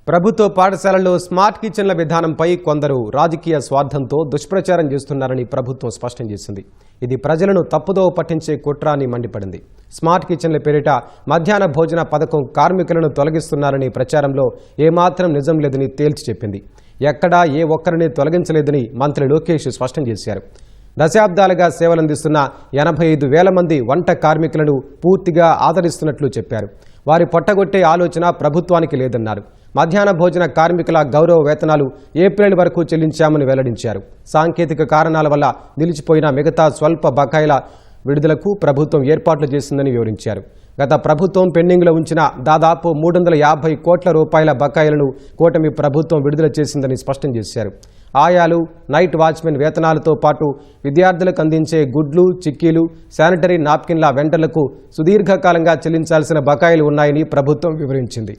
ప్రభుత్వ పాఠశాలల్లో స్మార్ట్ కిచెన్ల విధానంపై కొందరు రాజకీయ స్వార్థంతో దుష్ప్రచారం చేస్తున్నారని ప్రభుత్వం స్పష్టం చేసింది. ఇది ప్రజలను తప్పుదోవ పట్టించే కుట్ర అని మండిపడింది. స్మార్ట్ కిచెన్ల పేరిట మధ్యాహ్న భోజన పథకం కార్మికులను తొలగిస్తున్నారని ప్రచారంలో ఏమాత్రం నిజం లేదని తేల్చి చెప్పింది. ఎక్కడా ఏ ఒక్కరిని తొలగించలేదని మంత్రి లోకేష్ స్పష్టం చేశారు. దశాబ్దాలుగా సేవలందిస్తున్న 85,000 మంది వంట కార్మికులను పూర్తిగా ఆదరిస్తున్నట్లు చెప్పారు. వారి పొట్టగొట్టే ఆలోచన ప్రభుత్వానికి లేదన్నారు. మధ్యాహ్న భోజన కార్మికుల గౌరవ వేతనాలు ఏప్రిల్ వరకు చెల్లించామని వెల్లడించారు. సాంకేతిక కారణాల వల్ల నిలిచిపోయిన మిగతా స్వల్ప బకాయిల విడుదలకు ప్రభుత్వం ఏర్పాట్లు చేసిందని వివరించారు. గత ప్రభుత్వం పెండింగ్లో ఉంచిన దాదాపు 350 కోట్ల రూపాయల బకాయిలను కూటమి ప్రభుత్వం విడుదల చేసిందని స్పష్టం చేశారు. ఆయాలు, నైట్ వాచ్మెన్ వేతనాలతో పాటు విద్యార్థులకు అందించే గుడ్లు, చిక్కీలు, శానిటరీ నాప్కిన్ల వెండర్లకు సుదీర్ఘకాలంగా చెల్లించాల్సిన బకాయిలు ఉన్నాయని ప్రభుత్వం వివరించింది.